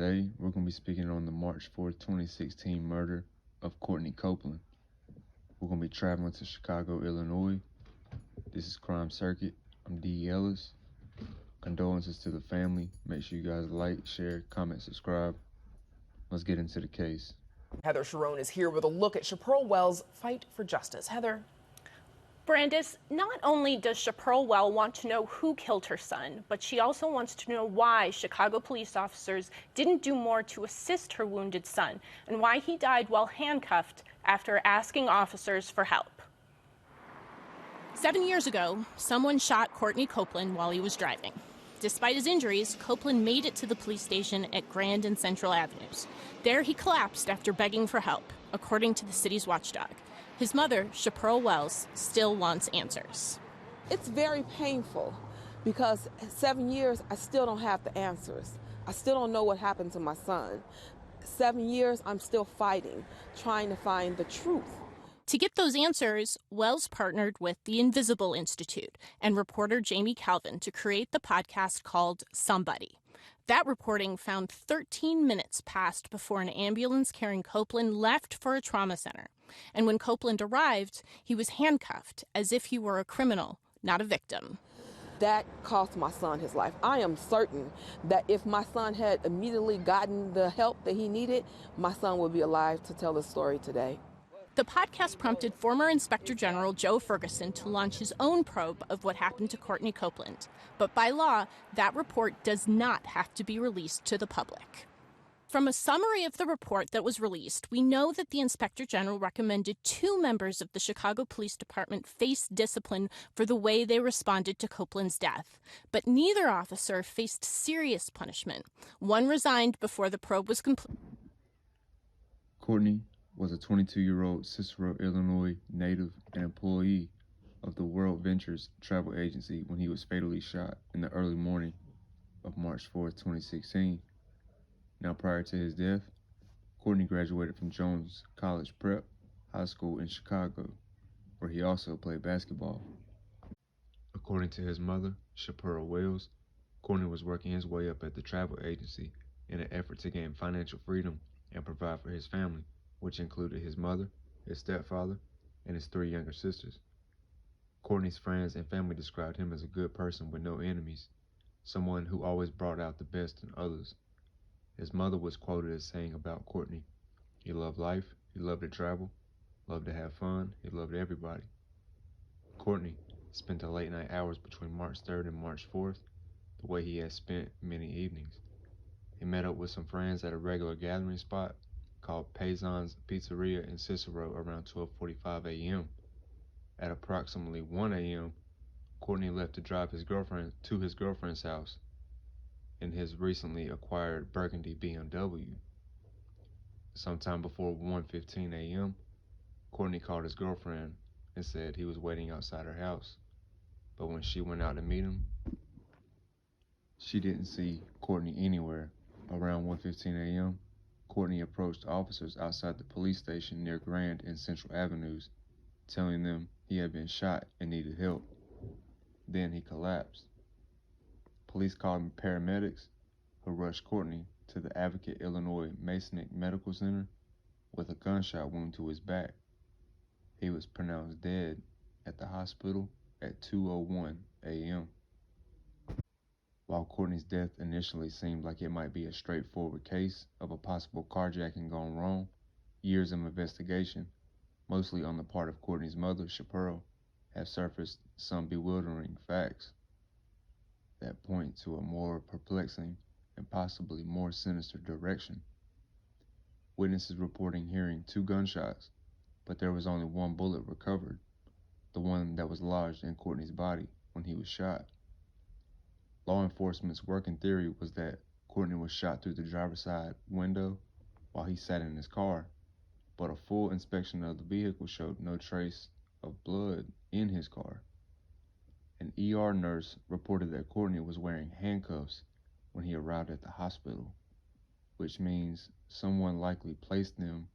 Today, we're going to be speaking on the March 4th, 2016 murder of Courtney Copeland. We're going to be traveling to Chicago, Illinois. This is Crime Circuit. I'm D. Ellis. Condolences to the family. Make sure you guys like, share, comment, subscribe. Let's get into the case. Heather Sharon is here with a look at Chaparral Wells' fight for justice. Heather. Brandis, not only does Chaparral Well want to know who killed her son, but she also wants to know why Chicago police officers didn't do more to assist her wounded son, and why he died while handcuffed after asking officers for help. 7 years ago, someone shot Courtney Copeland while he was driving. Despite his injuries, Copeland made it to the police station at Grand and Central Avenues. There he collapsed after begging for help, according to the city's watchdog. His mother, Chaparral Wells, still wants answers. It's very painful because 7 years, I still don't have the answers. I still don't know what happened to my son. 7 years, I'm still fighting, trying to find the truth. To get those answers, Wells partnered with the Invisible Institute and reporter Jamie Calvin to create the podcast called Somebody. That reporting found 13 minutes passed before an ambulance carrying Copeland left for a trauma center. And when Copeland arrived, he was handcuffed as if he were a criminal, not a victim. That cost my son his life. I am certain that if my son had immediately gotten the help that he needed, my son would be alive to tell the story today. The podcast prompted former Inspector General Joe Ferguson to launch his own probe of what happened to Courtney Copeland. But by law, that report does not have to be released to the public. From a summary of the report that was released, we know that the Inspector General recommended 2 members of the Chicago Police Department face discipline for the way they responded to Copeland's death. But neither officer faced serious punishment. One resigned before the probe was complete. Courtney was a 22-year-old Cicero, Illinois native and employee of the World Ventures travel agency when he was fatally shot in the early morning of March 4th, 2016. Now, prior to his death, Courtney graduated from Jones College Prep High School in Chicago, where he also played basketball. According to his mother, Chaparral Wells, Courtney was working his way up at the travel agency in an effort to gain financial freedom and provide for his family, which included his mother, his stepfather, and his 3 younger sisters. Courtney's friends and family described him as a good person with no enemies, someone who always brought out the best in others. His mother was quoted as saying about Courtney, "He loved life, he loved to travel, loved to have fun, he loved everybody." Courtney spent the late night hours between March 3rd and March 4th the way he had spent many evenings. He met up with some friends at a regular gathering spot called Paysan's Pizzeria in Cicero around 12:45 a.m. At approximately 1 a.m., Courtney left to drive his girlfriend to his girlfriend's house in his recently acquired burgundy BMW. Sometime before 1:15 a.m., Courtney called his girlfriend and said he was waiting outside her house. But when she went out to meet him, she didn't see Courtney anywhere. Around 1:15 a.m., Courtney approached officers outside the police station near Grand and Central Avenues, telling them he had been shot and needed help. Then he collapsed. Police called paramedics, who rushed Courtney to the Advocate, Illinois Masonic Medical Center with a gunshot wound to his back. He was pronounced dead at the hospital at 2:01 a.m. While Courtney's death initially seemed like it might be a straightforward case of a possible carjacking gone wrong, years of investigation, mostly on the part of Courtney's mother, Chaparral, have surfaced some bewildering facts that point to a more perplexing and possibly more sinister direction. Witnesses reporting hearing 2 gunshots, but there was only 1 bullet recovered, the one that was lodged in Courtney's body when he was shot. Law enforcement's working theory was that Courtney was shot through the driver's side window while he sat in his car, but a full inspection of the vehicle showed no trace of blood in his car. An ER nurse reported that Courtney was wearing handcuffs when he arrived at the hospital, which means someone likely placed them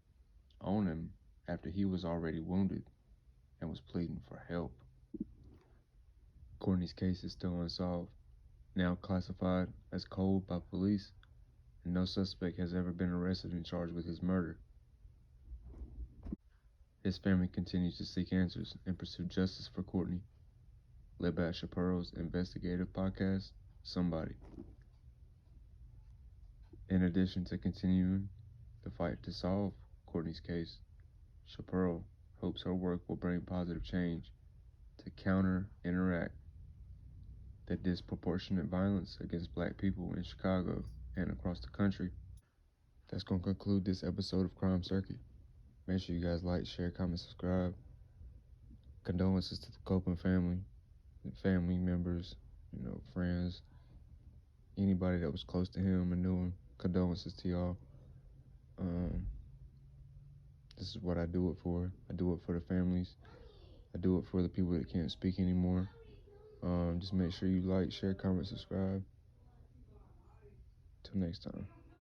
on him after he was already wounded and was pleading for help. Courtney's case is still unsolved, now classified as cold by police. and no suspect has ever been arrested and charged with his murder. His family continues to seek answers and pursue justice for Courtney, led by Shapiro's investigative podcast, Somebody. In addition to continuing the fight to solve Courtney's case, Shapiro hopes her work will bring positive change to counteract the disproportionate violence against Black people in Chicago and across the country. That's going to conclude this episode of Crime Circuit. Make sure you guys like, share, comment, subscribe. Condolences to the Copeland family, family members, friends, anybody that was close to him and knew him. Condolences to y'all. This is what I do it for. I do it for the families. I do it for the people that can't speak anymore. Just make sure you like, share, comment, subscribe. Till next time.